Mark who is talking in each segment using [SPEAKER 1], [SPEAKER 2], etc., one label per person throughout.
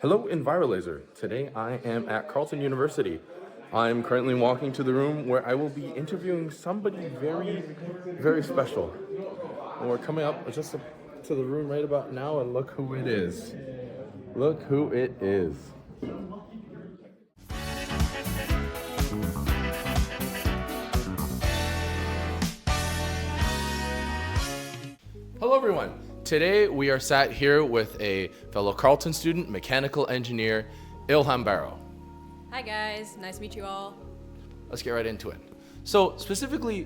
[SPEAKER 1] Hello, Envirolaser. Today I am at Carleton University. I'm currently walking to the room where I will be interviewing somebody very, very special. And we're coming up just to the room right about now, and look who it is. Look who it is. Hello, everyone. Today we are sat here with a fellow Carleton student, mechanical engineer, Illhaam Barrow.
[SPEAKER 2] Hi guys, nice to meet you all.
[SPEAKER 1] Let's get right into it. So specifically,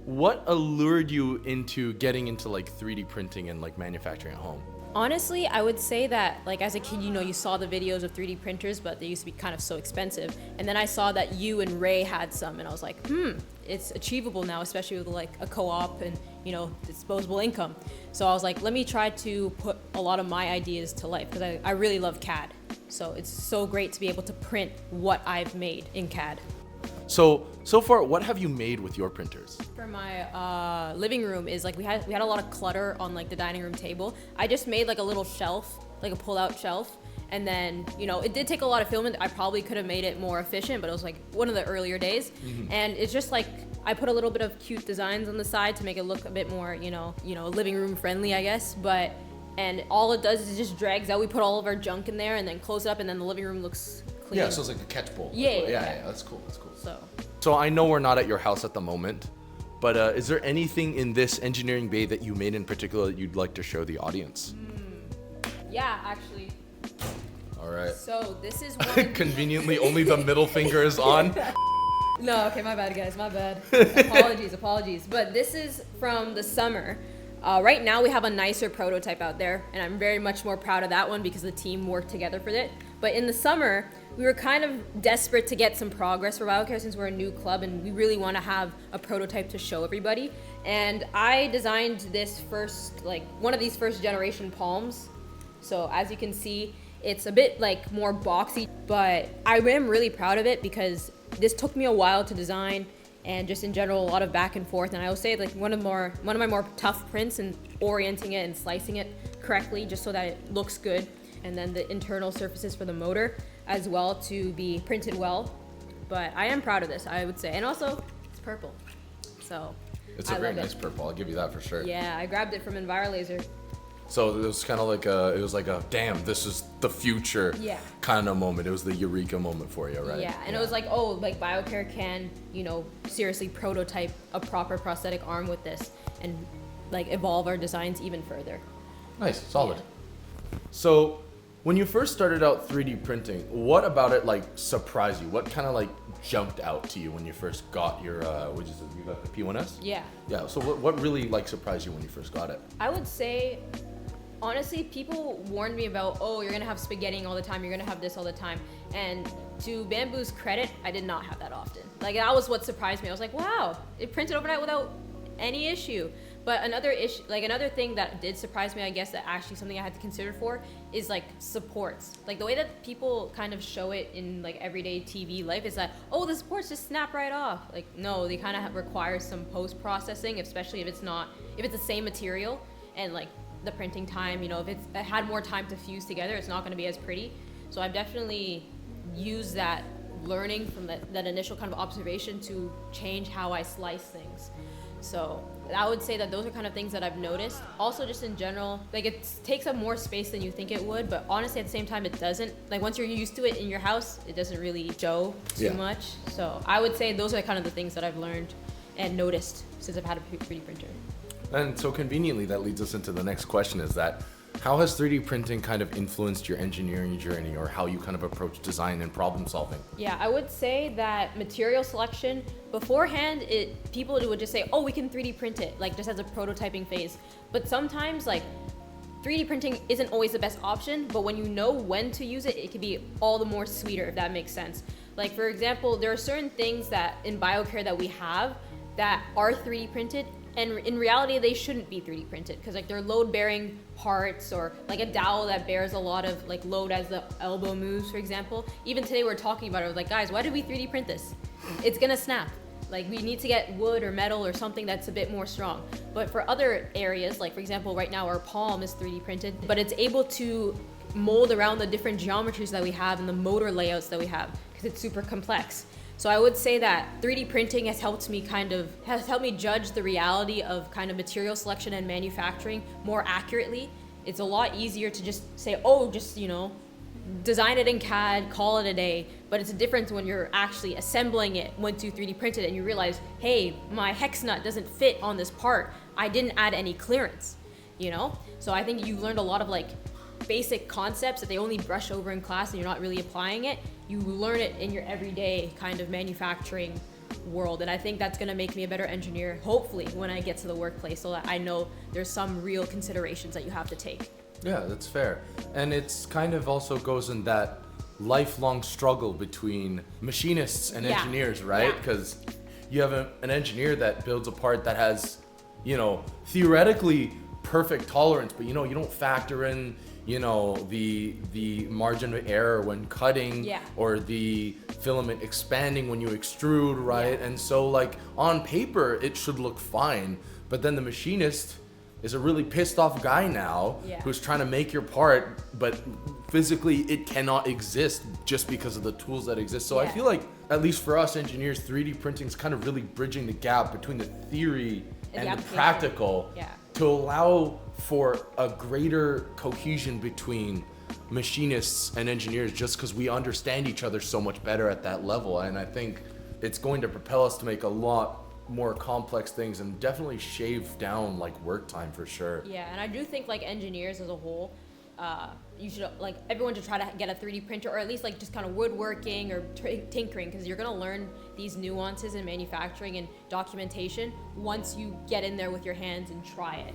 [SPEAKER 1] what allured you into getting into like 3D printing and like manufacturing at home?
[SPEAKER 2] Honestly, I would say that like as a kid, you saw the videos of 3D printers, but they used to be kind of so expensive. And then I saw that you and Ray had some and I was like, it's achievable now, especially with like a co-op and disposable income. So I was like, let me try to put a lot of my ideas to life because I really love CAD. So it's so great to be able to print what I've made in CAD.
[SPEAKER 1] So far, what have you made with your printers?
[SPEAKER 2] For my living room is like we had a lot of clutter on like the dining room table. I just made like a little shelf, like a pull-out shelf. And then, it did take a lot of filming. I probably could have made it more efficient, but it was like one of the earlier days. Mm-hmm. And it's just like, I put a little bit of cute designs on the side to make it look a bit more, living room friendly, I guess. And all it does is it just drags out. We put all of our junk in there and then close it up and then the living room looks clean.
[SPEAKER 1] Yeah, so it's like a catch bowl.
[SPEAKER 2] Yeah,
[SPEAKER 1] that's cool.
[SPEAKER 2] So
[SPEAKER 1] I know we're not at your house at the moment, but is there anything in this engineering bay that you made in particular that you'd like to show the audience?
[SPEAKER 2] Yeah, actually.
[SPEAKER 1] All right.
[SPEAKER 2] So this is one.
[SPEAKER 1] Conveniently, only the middle finger is on.
[SPEAKER 2] No, okay, my bad, guys, my bad. Apologies. But this is from the summer. Right now we have a nicer prototype out there, and I'm very much more proud of that one because the team worked together for it. But in the summer, we were kind of desperate to get some progress for BioCare since we're a new club, and we really want to have a prototype to show everybody. And I designed this one of these first generation palms. So as you can see, it's a bit like more boxy, but I am really proud of it because this took me a while to design and just in general, a lot of back and forth. And I would say like one of my more tough prints and orienting it and slicing it correctly just so that it looks good. And then the internal surfaces for the motor as well to be printed well. But I am proud of this, I would say. And also, it's purple. So
[SPEAKER 1] it's a very nice purple, I'll give you that for sure.
[SPEAKER 2] Yeah, I grabbed it from Envirolaser.
[SPEAKER 1] So it was kind of like damn, this is the future kind of moment. It was the eureka moment for you, right?
[SPEAKER 2] Yeah, and it was like, BioCare can, seriously prototype a proper prosthetic arm with this and like evolve our designs even further.
[SPEAKER 1] Nice, solid.
[SPEAKER 2] Yeah.
[SPEAKER 1] So when you first started out 3D printing, what about it like surprised you? What kind of like jumped out to you when you first got your, you got the P1S?
[SPEAKER 2] Yeah.
[SPEAKER 1] Yeah, so what really like surprised you when you first got it?
[SPEAKER 2] I would say, honestly, people warned me about, you're gonna have spaghettiing all the time, you're gonna have this all the time. And to Bamboo's credit, I did not have that often. Like that was what surprised me. I was like, wow, it printed overnight without any issue. But another thing that did surprise me, I guess, that actually something I had to consider for is like supports. Like the way that people kind of show it in like everyday TV life is that, the supports just snap right off. Like no, they kind of require some post-processing, especially if it's the same material and like the printing time, if it had more time to fuse together, it's not going to be as pretty. So I've definitely used that learning from that initial kind of observation to change how I slice things. So I would say that those are kind of things that I've noticed. Also, just in general, like it takes up more space than you think it would, but honestly, at the same time, it doesn't. Like once you're used to it in your house, it doesn't really show too much. So I would say those are kind of the things that I've learned and noticed since I've had a 3D printer.
[SPEAKER 1] And so conveniently, that leads us into the next question is that, how has 3D printing kind of influenced your engineering journey or how you kind of approach design and problem solving?
[SPEAKER 2] Yeah, I would say that material selection, beforehand, people would just say, we can 3D print it, like just as a prototyping phase. But sometimes like 3D printing isn't always the best option, but when you know when to use it, it can be all the more sweeter, if that makes sense. Like for example, there are certain things that in BioCare that we have that are 3D printed, and in reality they shouldn't be 3D printed because like they're load bearing parts, or like a dowel that bears a lot of like load as the elbow moves, for example. Even today we're talking about it, I was like, guys, why did we 3D print this? It's gonna snap. Like we need to get wood or metal or something that's a bit more strong. But for other areas, like for example, right now our palm is 3D printed, but it's able to mold around the different geometries that we have and the motor layouts that we have because it's super complex. So I would say that 3D printing has helped me judge the reality of kind of material selection and manufacturing more accurately. It's a lot easier to just say, oh, just, design it in CAD, call it a day. But it's a difference when you're actually assembling it once you 3D print it and you realize, hey, my hex nut doesn't fit on this part. I didn't add any clearance, So I think you learned a lot of like basic concepts that they only brush over in class and you're not really applying it. You learn it in your everyday kind of manufacturing world, and I think that's going to make me a better engineer, hopefully, when I get to the workplace, so that I know there's some real considerations that you have to take.
[SPEAKER 3] Yeah, that's fair. And it's kind of also goes in that lifelong struggle between machinists and engineers, right? Because you have an engineer that builds a part that has, theoretically perfect tolerance, but you don't factor in the margin of error when cutting, or the filament expanding when you extrude, right? And so like on paper it should look fine, but then the machinist is a really pissed off guy now who's trying to make your part, but physically it cannot exist just because of the tools that exist. So I feel like, at least for us engineers, 3D printing is kind of really bridging the gap between the theory and the practical to allow for a greater cohesion between machinists and engineers, just because we understand each other so much better at that level. And I think it's going to propel us to make a lot more complex things and definitely shave down like work time for sure.
[SPEAKER 2] Yeah, and I do think like engineers as a whole, you should everyone should try to get a 3D printer, or at least like just kind of woodworking or tinkering, because you're gonna learn these nuances in manufacturing and documentation once you get in there with your hands and try it,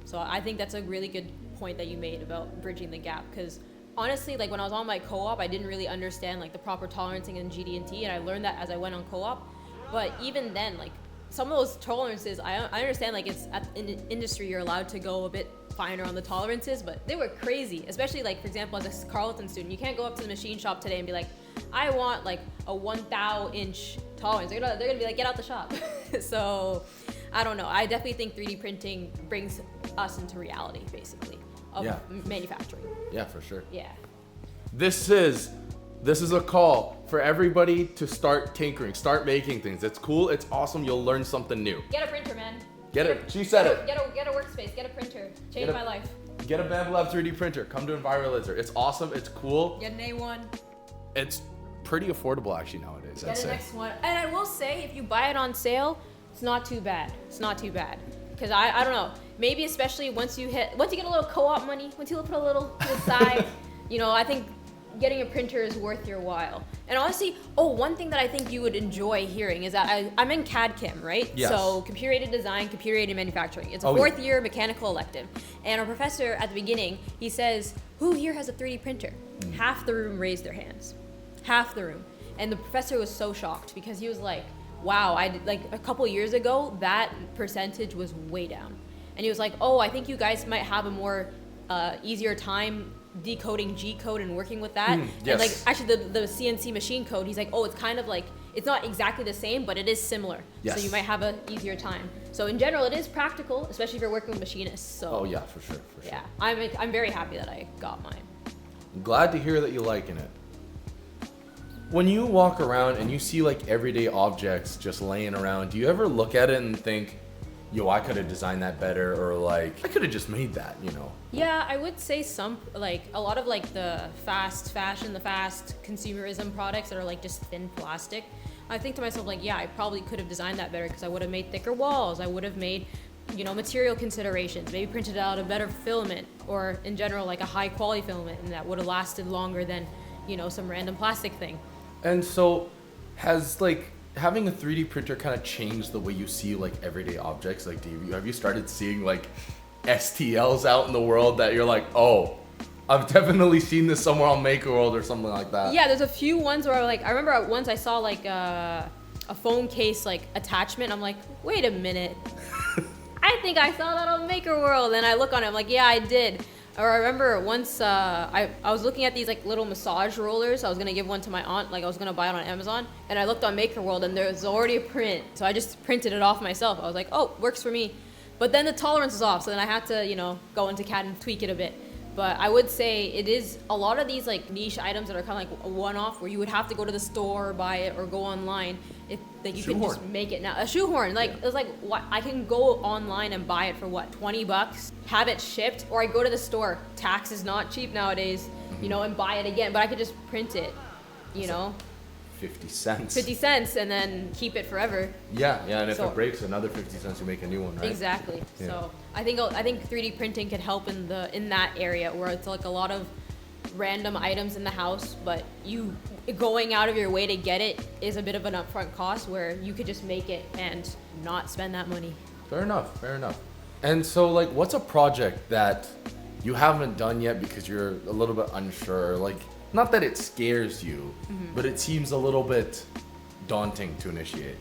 [SPEAKER 2] So I think that's a really good point that you made about bridging the gap, because honestly, like when I was on my co-op, I didn't really understand like the proper tolerancing in GD&T, and I learned that as I went on co-op. But even then, like some of those tolerances, I understand like it's in the industry you're allowed to go a bit finer on the tolerances, but they were crazy. Especially like, for example, as a Carleton student, you can't go up to the machine shop today and be like, I want like a 1,000 inch tolerance. They're gonna be like, get out the shop. So I don't know. I definitely think 3D printing brings us into reality, basically, of manufacturing.
[SPEAKER 3] Yeah, for sure.
[SPEAKER 2] Yeah.
[SPEAKER 1] This is a call for everybody to start tinkering, start making things. It's cool, it's awesome, you'll learn something new.
[SPEAKER 2] Get a printer, man.
[SPEAKER 1] She said it.
[SPEAKER 2] Get a workspace, get a printer. Change my life.
[SPEAKER 1] Get a Bamboo Lab 3D printer. Come to Envirolizer. It's awesome, it's cool.
[SPEAKER 2] Get an A1.
[SPEAKER 1] It's pretty affordable actually nowadays, I'd
[SPEAKER 2] Get
[SPEAKER 1] say.
[SPEAKER 2] the next one. And I will say, if you buy it on sale, it's not too bad. Because I don't know, maybe especially once you get a little co-op money, once you put a little to the side, I think getting a printer is worth your while. And honestly, one thing that I think you would enjoy hearing is that I'm in CAD Chem, right?
[SPEAKER 1] Yes.
[SPEAKER 2] So computer-aided design, computer-aided manufacturing. It's a fourth year mechanical elective. And our professor at the beginning, he says, who here has a 3D printer? Half the room raised their hands. Half the room. And the professor was so shocked because he was like, wow, like a couple years ago, that percentage was way down. And he was like, I think you guys might have a more easier time decoding G code and working with that.
[SPEAKER 1] Yes.
[SPEAKER 2] And like actually the CNC machine code, he's like, it's kind of like, it's not exactly the same, but it is similar.
[SPEAKER 1] Yes.
[SPEAKER 2] So you might have an easier time. So in general, it is practical, especially if you're working with machinists. So
[SPEAKER 1] Yeah, for sure.
[SPEAKER 2] yeah, I'm very happy that I got mine.
[SPEAKER 1] I'm glad to hear that you're liking it. When you walk around and you see like everyday objects just laying around, do you ever look at it and think, I could have designed that better, or like I could have just made that,
[SPEAKER 2] Yeah, I would say a lot of like the fast fashion, the fast consumerism products that are like just thin plastic. I think to myself like, I probably could have designed that better because I would have made thicker walls. I would have made, material considerations, maybe printed out a better filament, or in general like a high quality filament, and that would have lasted longer than, some random plastic thing.
[SPEAKER 1] And so has like having a 3D printer kind of changed the way you see like everyday objects? Like have you started seeing like STLs out in the world that you're like, I've definitely seen this somewhere on Maker World or something like that?
[SPEAKER 2] Yeah, there's a few ones where I remember once I saw like a phone case like attachment. I'm like, wait a minute. I think I saw that on Maker World. And I look on it, I'm like, yeah, I did. Or I remember once I was looking at these like little massage rollers. I was gonna give one to my aunt, like I was gonna buy it on Amazon, and I looked on Maker World and there was already a print, so I just printed it off myself. I was like, works for me. But then the tolerance was off, so then I had to, go into CAD and tweak it a bit. But I would say it is a lot of these like niche items that are kind of like a one-off where you would have to go to the store or buy it or go online. If like you can just make it now. A shoehorn, like it was like what I can go online and buy it for what, $20, have it shipped, or I go to the store. Tax is not cheap nowadays, you know, and buy it again. But I could just print it, you know.
[SPEAKER 3] 50 cents.
[SPEAKER 2] 50 cents and then keep it forever.
[SPEAKER 3] Yeah, and if it breaks, another 50 cents, you make a new one, right?
[SPEAKER 2] Exactly.
[SPEAKER 3] Yeah.
[SPEAKER 2] So I think 3D printing can help in that area where it's like a lot of random items in the house, but you going out of your way to get it is a bit of an upfront cost where you could just make it and not spend that money.
[SPEAKER 3] Fair enough. And so, like, what's a project that you haven't done yet because you're a little bit unsure? Like, not that it scares you, but it seems a little bit daunting to initiate.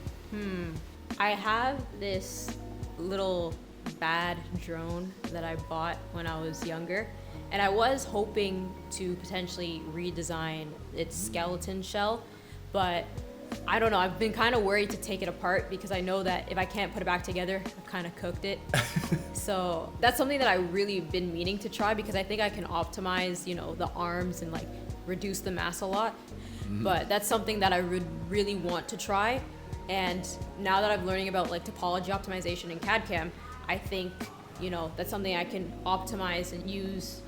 [SPEAKER 2] I have this little bad drone that I bought when I was younger, and I was hoping to potentially redesign its skeleton shell, but I don't know. I've been kind of worried to take it apart because I know that if I can't put it back together, I've kind of cooked it. So that's something that I really been meaning to try because I think I can optimize, you know, the arms and like reduce the mass a lot. But that's something that I would really want to try. And now that I'm learning about like topology optimization in CAD/CAM, I think, you know, that's something I can optimize and use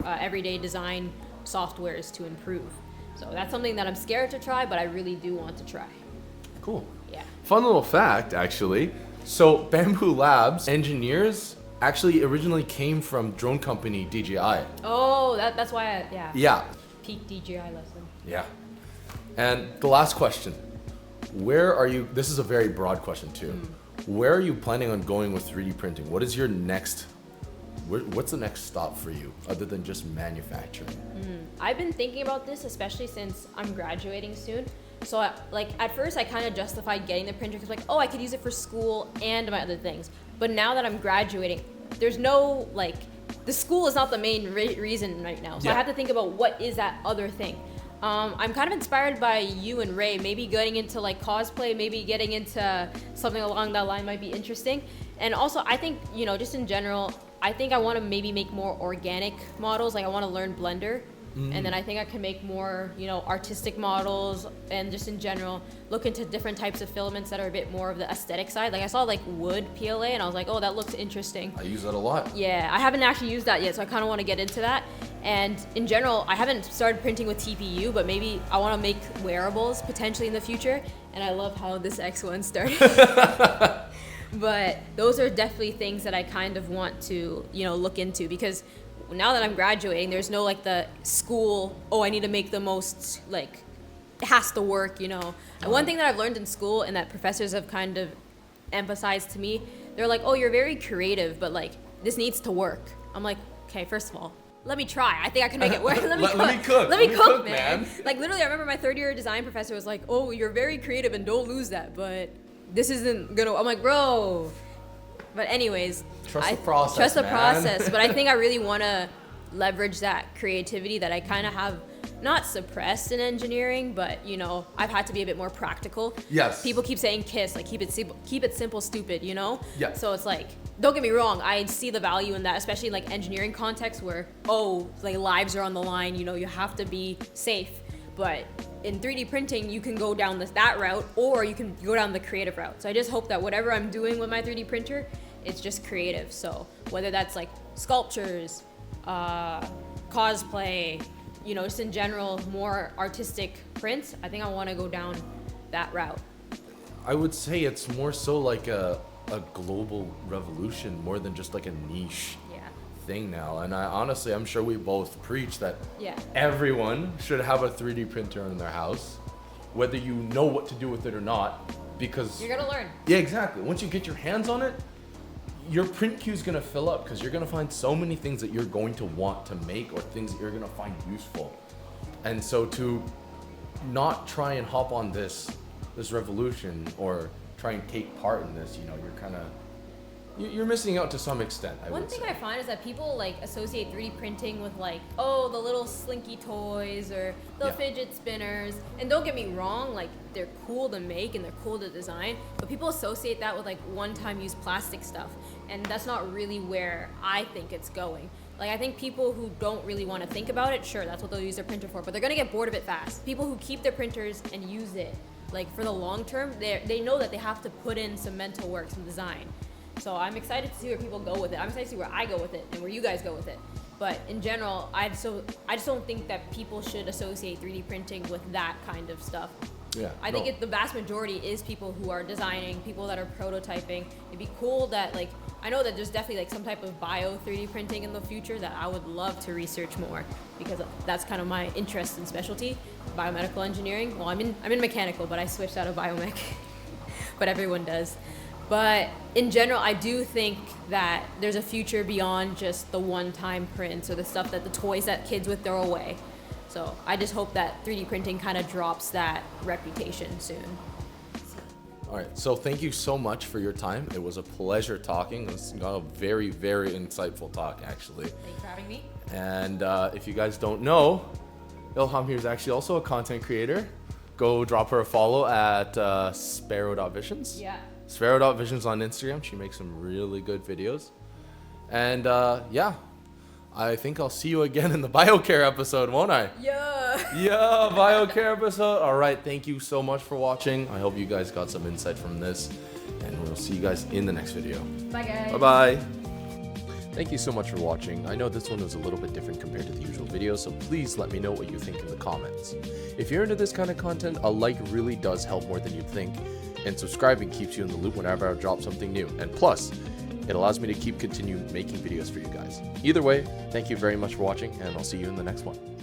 [SPEAKER 2] everyday design softwares to improve. So that's something that I'm scared to try, but I really do want to try.
[SPEAKER 3] Cool.
[SPEAKER 2] Yeah.
[SPEAKER 3] Fun little fact, actually. So Bamboo Labs engineers actually originally came from drone company DJI.
[SPEAKER 2] Oh, that's why
[SPEAKER 3] Yeah.
[SPEAKER 2] Peak DJI lesson.
[SPEAKER 3] Yeah. And the last question. Where are you, this is a very broad question too. Where are you planning on going with 3D printing? What is your next, what's the next stop for you other than just manufacturing?
[SPEAKER 2] I've been thinking about this, especially since I'm graduating soon. So at first I kind of justified getting the printer because like, oh, I could use it for school and my other things. But now that I'm graduating, there's no like, the school is not the main reason right now. So I have to think about what is that other thing. I'm kind of inspired by you and Ray, maybe getting into like cosplay, maybe getting into something along that line might be interesting. And also I think, you know, just in general, I think I want to maybe make more organic models. Like I want to learn Blender. And then I think I can make more, you know, artistic models and just in general look into different types of filaments that are a bit more of the aesthetic side. Like I saw like wood PLA and I was like, oh, that looks interesting.
[SPEAKER 3] I use that a lot.
[SPEAKER 2] Yeah, I haven't actually used that yet, so I kind of want to get into that. And in general, I haven't started printing with TPU, but maybe I want to make wearables potentially in the future. And I love how this X1 started. But those are definitely things that I kind of want to, you know, look into because now that I'm graduating, there's no like the school, oh, I need to make the most, like, it has to work, you know. And one thing that I've learned in school and that professors have kind of emphasized to me, they're like, oh, you're very creative, but like, this needs to work. I'm like, okay, first of all, let me try. I think I can make it work. Let me cook. Let me cook, man. Like literally, I remember my third year design professor was like, oh, you're very creative and don't lose that, but this isn't gonna, I'm like, bro. But anyways,
[SPEAKER 3] Trust the process.
[SPEAKER 2] Trust the
[SPEAKER 3] man.
[SPEAKER 2] process. But I think I really want to leverage that creativity that I kind of have not suppressed in engineering, but you know, I've had to be a bit more practical.
[SPEAKER 3] Yes.
[SPEAKER 2] People keep saying KISS, like keep it simple, stupid, you know?
[SPEAKER 3] Yeah.
[SPEAKER 2] So it's like, don't get me wrong, I see the value in that, especially in like engineering context where, oh, like lives are on the line, you know, you have to be safe. But in 3D printing, you can go down that route, or you can go down the creative route. So I just hope that whatever I'm doing with my 3D printer, it's just creative. So whether that's like sculptures, cosplay, you know, just in general, more artistic prints, I think I want to go down that route.
[SPEAKER 3] I would say it's more so like a global revolution more than just like a niche thing now. And I'm sure we both preach that everyone should have a 3D printer in their house, whether you know what to do with it or not, because
[SPEAKER 2] you're gonna learn.
[SPEAKER 3] Yeah, exactly. Once you get your hands on it, your print queue is gonna fill up because you're gonna find so many things that you're going to want to make or things that you're gonna find useful. And so to not try and hop on this revolution or try and take part in this, you know, you're missing out to some extent.
[SPEAKER 2] One thing I find is that people like associate 3D printing with like, oh, the little slinky toys or the fidget spinners. And don't get me wrong, like they're cool to make and they're cool to design, but people associate that with like one-time use plastic stuff. And that's not really where I think it's going. Like, I think people who don't really want to think about it, sure, that's what they'll use their printer for, but they're going to get bored of it fast. People who keep their printers and use it, like, for the long term, they know that they have to put in some mental work, some design. So I'm excited to see where people go with it. I'm excited to see where I go with it and where you guys go with it. But in general, I just don't think that people should associate 3D printing with that kind of stuff.
[SPEAKER 3] Yeah,
[SPEAKER 2] I think the vast majority is people who are designing, people that are prototyping. It'd be cool that, like, I know that there's definitely like some type of bio 3D printing in the future that I would love to research more, because that's kind of my interest and specialty, biomedical engineering. Well, I'm in mechanical, but I switched out of biomech, but everyone does. But in general, I do think that there's a future beyond just the one-time prints or the stuff that the toys that kids would throw away. So I just hope that 3D printing kind of drops that reputation soon.
[SPEAKER 3] All right, so thank you so much for your time. It was a pleasure talking. It was a very, very insightful talk, actually.
[SPEAKER 2] Thanks for having me.
[SPEAKER 3] And if you guys don't know, Illhaam here is actually also a content creator. Go drop her a follow at Sparrow.Visions.
[SPEAKER 2] Yeah.
[SPEAKER 3] Sparrow.Visions on Instagram. She makes some really good videos. And yeah, I think I'll see you again in the BioCare episode, won't I? Yeah, BioCare episode. All right, thank you so much for watching. I hope you guys got some insight from this, and we'll see you guys in the next video.
[SPEAKER 2] Bye, guys.
[SPEAKER 3] Bye-bye. Thank you so much for watching. I know this one was a little bit different compared to the usual video, so please let me know what you think in the comments. If you're into this kind of content, a like really does help more than you'd think, and subscribing keeps you in the loop whenever I drop something new. And plus, it allows me to continue making videos for you guys. Either way, thank you very much for watching, and I'll see you in the next one.